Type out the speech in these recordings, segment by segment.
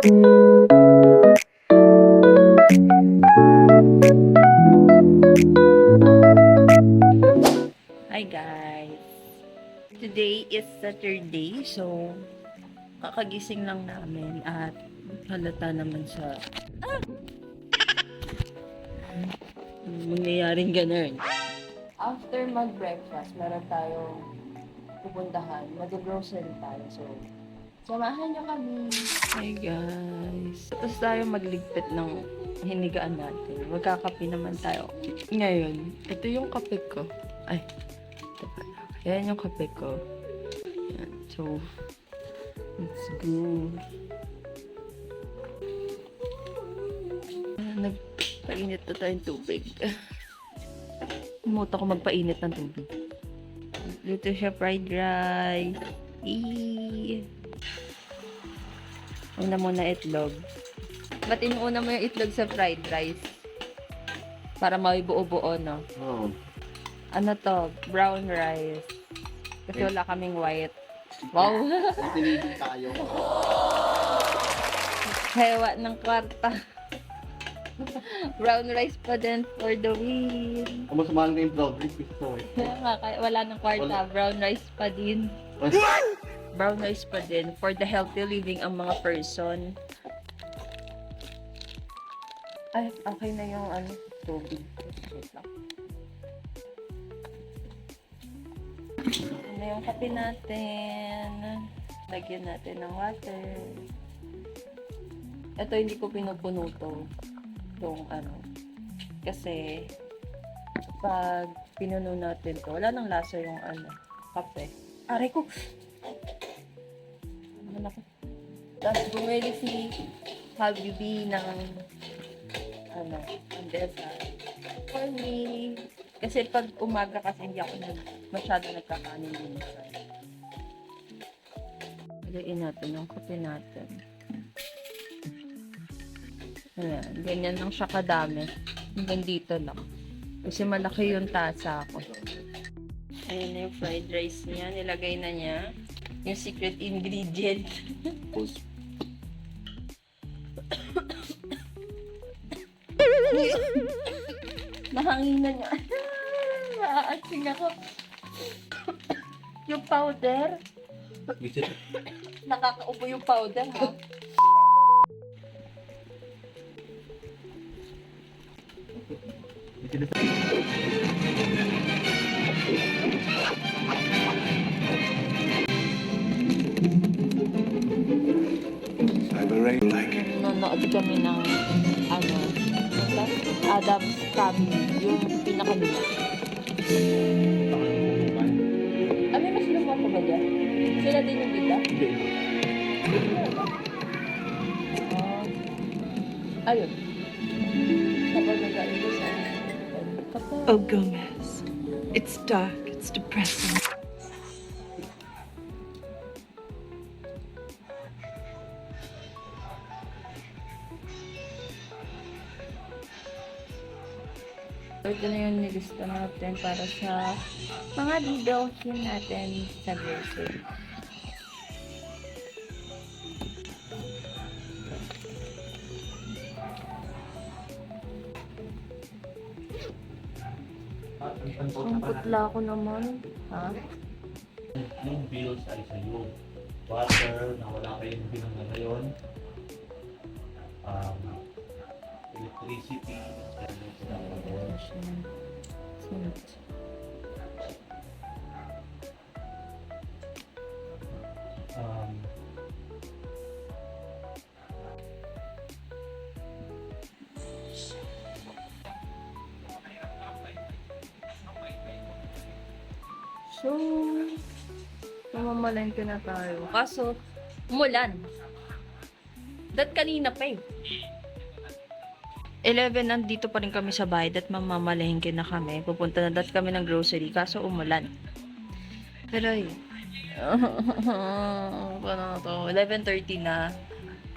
Hi guys! Today is Saturday, so kakagising lang namin at halata naman sa mangyayaring ganun. After mag-breakfast, meron tayong pupuntahan. Mag-grocery tayo, so samahan niyo kami. Hi guys! Tapos tayo magligpit ng hinigaan natin. Magkakape naman tayo. Ngayon, ito yung kape ko. Ay, ito pala. Yan yung kape ko. Yan. So, let's go. Nagpainit na tayong tubig. Umuta ko magpainit ng tubig. Luto siya fried rice. Eee. Una muna itlog. Ba't inuuna mo yung itlog sa fried rice? Para may buo-buo, no? Oo. Ano to? Brown rice. Kasi wala kaming white. Wow! Tinigil tayo. Hewa ng kwarta. Brown rice pa din for the win. Kung mas mahal na yung brown rice, gusto ko Wala ng kwarta. Wala. Brown rice pa din. Brown rice pa din for the healthy living ang mga person. Ay, okay na yung tubig. Wait lang. Ano yung kape natin? Lagyan natin ng water. Ito hindi ko pinupuno to. Yung kasi pag pinuno natin to, wala nang lasa yung kape. Aray ko! Ano ko? Tapos bumili si Habibi ng andesa. For me, kasi pag umaga kasi hindi ako masyado nagkakanin din. Lagyan natin yung kape natin. Ayan, ganyan lang siya kadami. Hanggang dito lang. Kasi malaki yung tasa ko. Ayan na yung fried rice niya. Nilagay na niya. Yung secret ingredient. Nahanginan niya. Maaatsing ako. Yung powder. Nakakaubo yung powder, ha? Nanonood kami ng Adam's Family, yung pinakanila. May mas luma pa ba dyan? Sila din yung bida? Hindi. Ayun. Kapag nag-ain ko sa Oh, Gomez. It's dark. It's depressing. ito na yung nilista natin para sa mga bibilhin natin sa grocery. Ang putla ko naman. Ha? Yung bills ay sa'yo. Water, na wala kayong binang ngayon. Electricity, So, mamamalengke na tayo. Kaso, umulan. Dat kanina pa eh. 11, nandito pa rin kami sa bahay. Dat mamamalengke na kami. Pupunta na dat kami ng grocery. Kaso umulan. Pero yun. Paano na to? 11:30 na.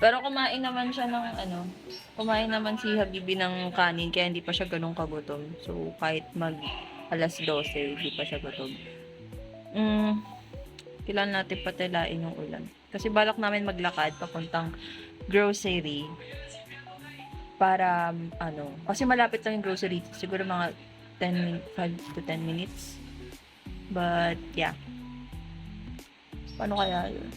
Pero kumain naman siya ng kumain naman si Habibi ng kanin. Kaya hindi pa siya ganun kagutom. So, kahit mag alas 12, hindi pa siya gutom. Kailangan natin patilain yung ulan. Kasi balak namin maglakad papuntang grocery para kasi malapit lang yung grocery, siguro mga 5 to 10 minutes. But yeah. Paano kaya yun?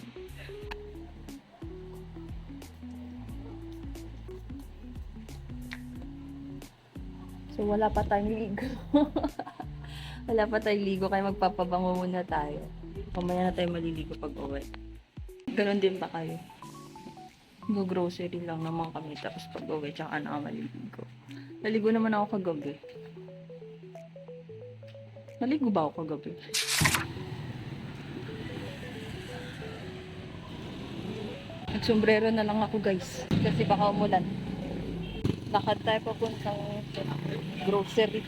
So wala pa tayong ligo. Wala pa tayong ligo kaya magpapabango muna tayo. Mamaya na tayo maliligo pag uwi. Ganon din ba kayo? Go-grocery lang naman kami tapos pag uwi tsaka na maliligo. Naligo naman ako kagabi. Naligo ba ako kagabi? Nagsombrero na lang ako guys. Kasi baka umulan. Lakad tayo papuntang grocery.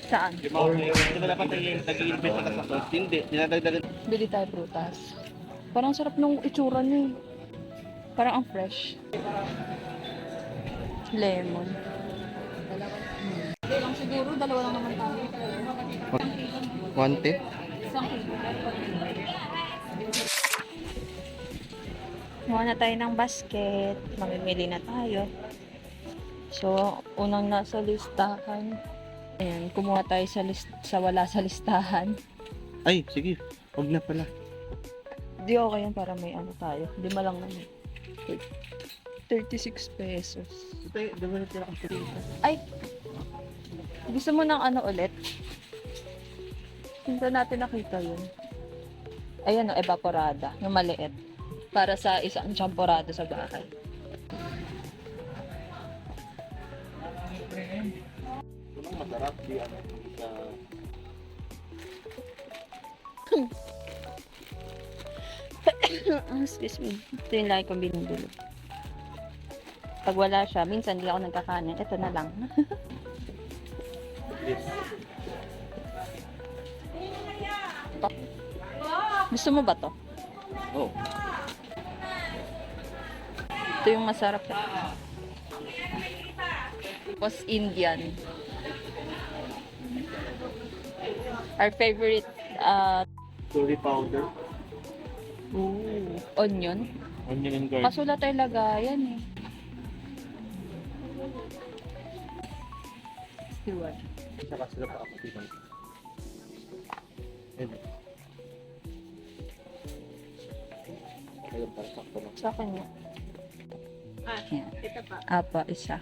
Saan? Di ba dapat nag-i-invest ka sa sauce? Hindi, dinadagdagan. Bili tayo prutas. Parang sarap nung itsura niya. Parang ang fresh. Lemon. Hindi lang siguro, dalawa lang naman tayo. 110? Isang kilo. Kuha na tayo ng basket. Mamimili na tayo. So, unang nasa listahan. Ayan, kumuha tayo sa wala sa listahan. Ay, sige. Huwag na pala. Di okay yan para may tayo. Lima lang naman. 36 pesos. Ay! Gusto mo ng ulit? Hindi natin nakita yun. Ayan evaporada. Yung maliit. Para sa isang champorado sa bahay. Unang masarap di sa... Excuse me. Ito yung lagi kong binibili. Pag wala siya, minsan hindi ako nagkakanin. Ito na lang. Gusto mo ba to? Oh. Ito yung masarap. Tapos Indian. Our favorite Curry powder. onion. Onion and garlic. Kaso wala tayo lagayan eh. Still what? Saka sila pa ako dito. Ayun, para sakto lang. Sa akin nga. Yan. Ito pa. Apa, isa.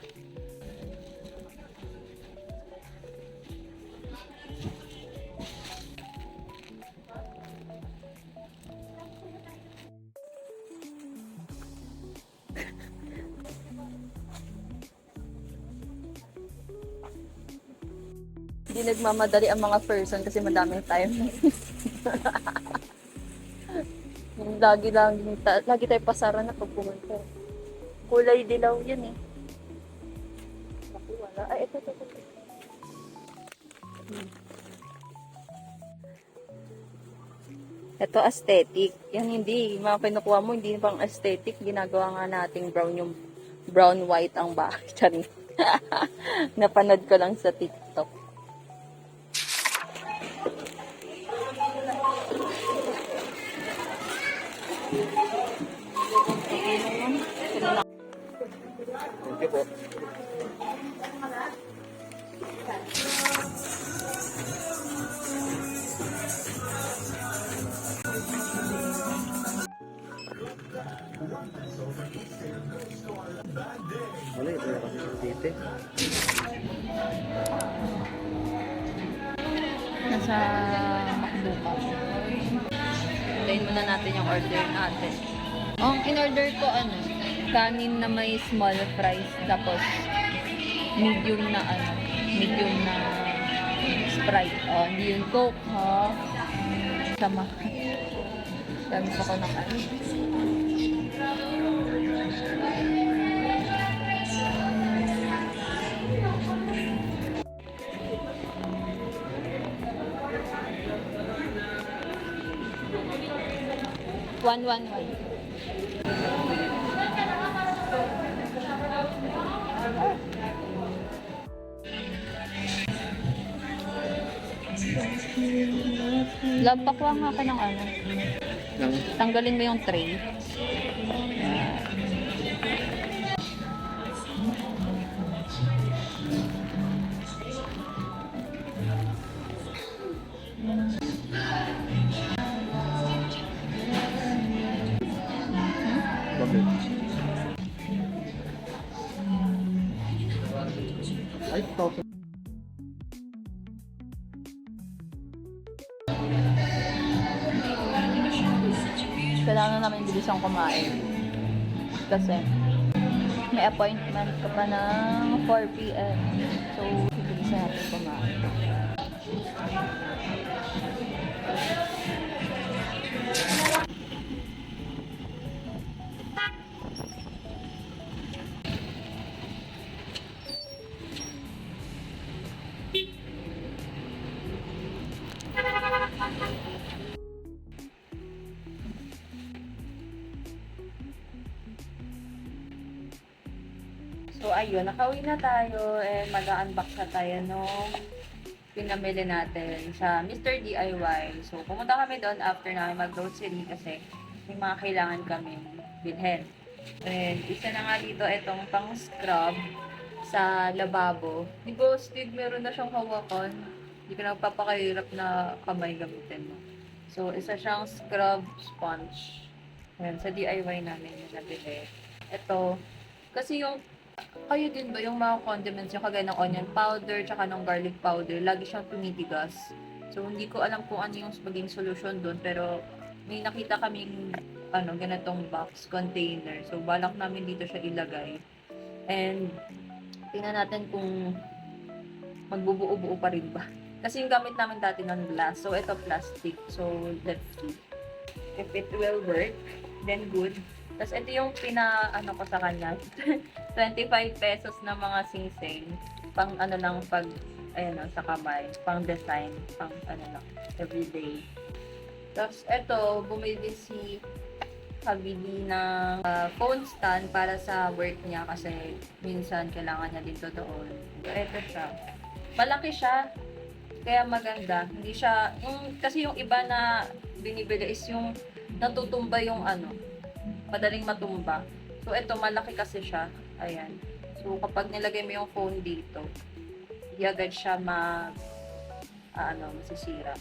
Hindi nagmamadali ang mga person kasi madaming time. Lagi tayo pasara na pag pumunta. Kulay dilaw yan eh. Naku, wala. Ay, ito. Ito aesthetic. Yan hindi. Mga kinukuha mo, hindi pang aesthetic. Ginagawa nga nating brown yung brown white ang bahay. Charing. Napanood ko lang sa TikTok. Thank you po. Wala, ito yung kasi sa tite. Nasa McDo ka. Hintayin muna natin yung order natin. Ang in-order ko kanin na may small fries tapos medium na Sprite. Oh, hindi yung Coke, ha? Sama. Dami ko ng One. Love, pakuha nga ka ng Lang. Tanggalin mo yung tray. Yan. Bakit? Ay, 2,000. Kailangan namin bilisang kumain. Kasi may appointment ka pa ng 4 p.m. So, bibilisan natin kumain. So, ayun, nakauwi na tayo and mag-unbox na tayo nung pinamili natin sa Mr. DIY. So, pumunta kami doon after namin mag-grocery kasi may mga kailangan kami bilhin. And isa na nga dito itong pang scrub sa lababo. Di ba, Steve, meron na siyang hawakan. Hindi ka nagpapakahirap na kamay gamitin mo. So, isa siyang scrub sponge. Ayan, sa DIY namin yung nabili. Ito, kasi yung kayo din ba yung mga condiments yung kagaya ng onion powder tsaka ng garlic powder, lagi siyang tumitigas. So, hindi ko alam kung ano yung maging solution doon, pero may nakita kaming ganitong box container. So, balak namin dito siya ilagay. And, tingnan natin kung magbubuo-buo pa rin ba. Kasi yung gamit namin dati ng glass. So, ito plastic. So, let's see. If it will work, then good. Tapos, ito yung ko sa kanya. 25 pesos na mga singsing. Pang lang pag, sa kamay. Pang design. Pang lang, everyday. Tapos, ito, bumili si kabili ng phone stand para sa work niya kasi minsan kailangan niya dito doon. Ito siya. Malaki siya. Kaya maganda. Hindi siya, kasi yung iba na binibili is yung natutumba yung madaling matumba. So, ito, malaki kasi siya. Ayan. So, kapag nilagay mo yung phone dito, hindi agad siya masisira.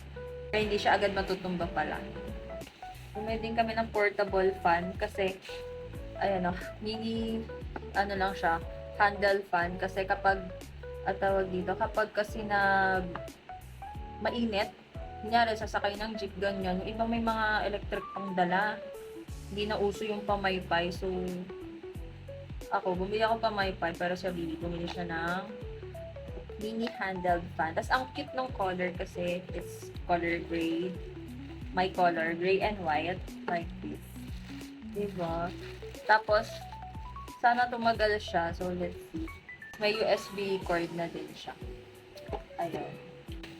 Kaya hindi siya agad matutumba pala. Bumili din kami ng portable fan kasi, mini, lang siya, handle fan. Kasi kapag, kapag kasi mainit, kunyari, sasakay ng jeep, ganyan. Yung iba may mga electric pang dala. Hindi na uso yung pamaypay. So, bumili ako pamaypay, pero siya bumili siya ng mini handled fan. Tapos, ang cute ng color kasi it's color gray. My color, gray and white, like this. Diba? Tapos, sana tumagal siya. So, let's see. May USB cord na din siya. Ayun.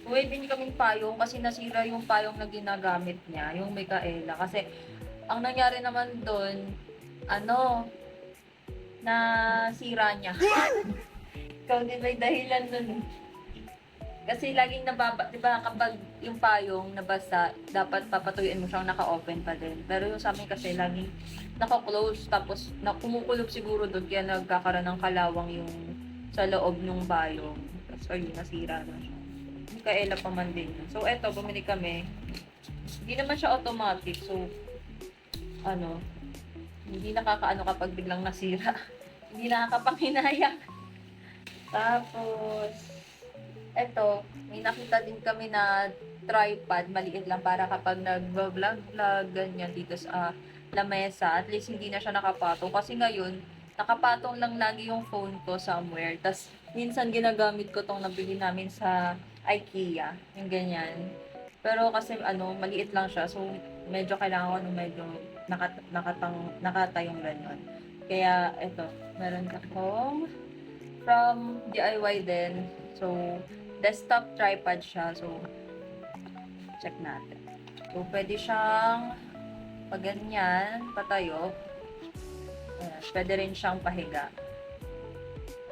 Pwede din kaming payong kasi nasira yung payong na ginagamit niya, yung Micaela. Kasi, ang nangyari naman doon, nasira niya. Ikaw din may dahilan doon. Kasi laging diba kapag yung payong nabasa, dapat papatuyuin mo siyang naka-open pa din. Pero yung sa amin kasi laging naka-close, tapos kumukulob siguro doon, kaya nagkakaroon ng kalawang yung sa loob ng payong. Tapos ayun, nasira na siya. Micaela pa man din yun. So eto, bumili kami. Hindi naman siya automatic. So, hindi nakakaano kapag biglang nasira. Hindi nakakapanghinayang. Tapos, eto, may nakita din kami na tripod, maliit lang para kapag nag-vlog-vlog, ganyan dito sa lamesa, at least hindi na siya nakapatong. Kasi ngayon, nakapatong lang lagi yung phone ko somewhere. Tapos, minsan ginagamit ko tong nabili namin sa IKEA, yung ganyan. Pero kasi maliit lang siya, so medyo kailangan ko medyo nakatayong ganyan. Kaya ito, meron akong from DIY din. So, desktop tripod siya. So, check natin. So, pwede siyang pag ganyan, patayo. Ayan, pwede rin siyang pahiga.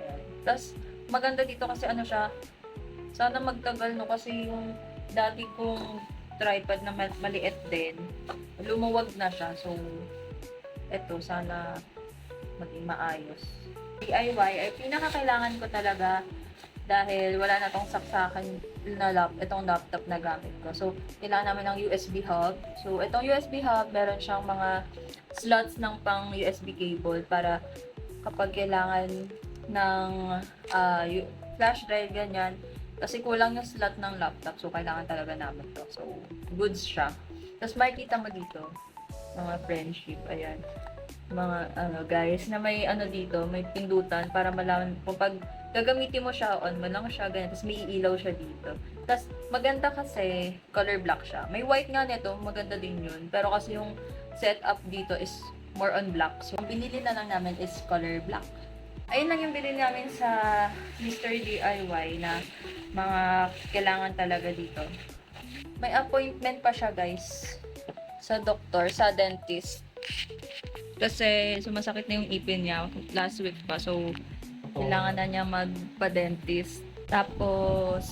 Ayan. Tapos, maganda dito kasi siya, sana magtagal kasi yung dati kong tripod na maliit din, lumuwag na siya. So, eto, sana maging maayos. DIY ay pinakakailangan ko talaga dahil wala na tong saksakan itong laptop na gamit ko. So, kailangan namin ng USB hub. So, itong USB hub, meron siyang mga slots ng pang USB cable para kapag kailangan ng flash drive, ganyan. Kasi kulang yung slot ng laptop. So, kailangan talaga namin to. So, goods siya. Tapos, makikita mo dito, mga friendship, ayan. Mga, guys, na may dito, may pindutan para malaman kung pag gagamitin mo siya, on mo lang siya, ganyan. Tapos, may ilaw siya dito. Tapos, maganda kasi, color black siya. May white nga nito, maganda din yun. Pero kasi yung setup dito is more on black. So, ang binili na lang namin is color black. Ayun lang yung bilhin namin sa Mr. DIY na mga kailangan talaga dito. May appointment pa siya, guys, sa doktor, sa dentist. Kasi sumasakit na yung ipin niya last week pa. So, kailangan na niya magpa-dentist. Tapos,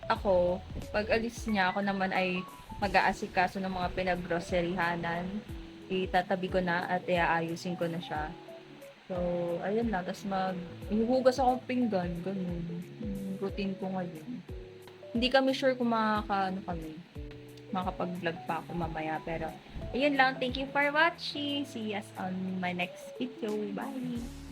ako, pag alis niya, ako naman ay mag-aasikaso ng mga pinag-groceryhanan. Itatabi ko na at iaayusin ko na siya. So, ayun na. Tapos ihuhugas akong pinggan. Ganun. Routine ko ngayon. Hindi kami sure kung makakapag-vlog pa ako mamaya. Pero, ayun lang. Thank you for watching. See us on my next video. Bye!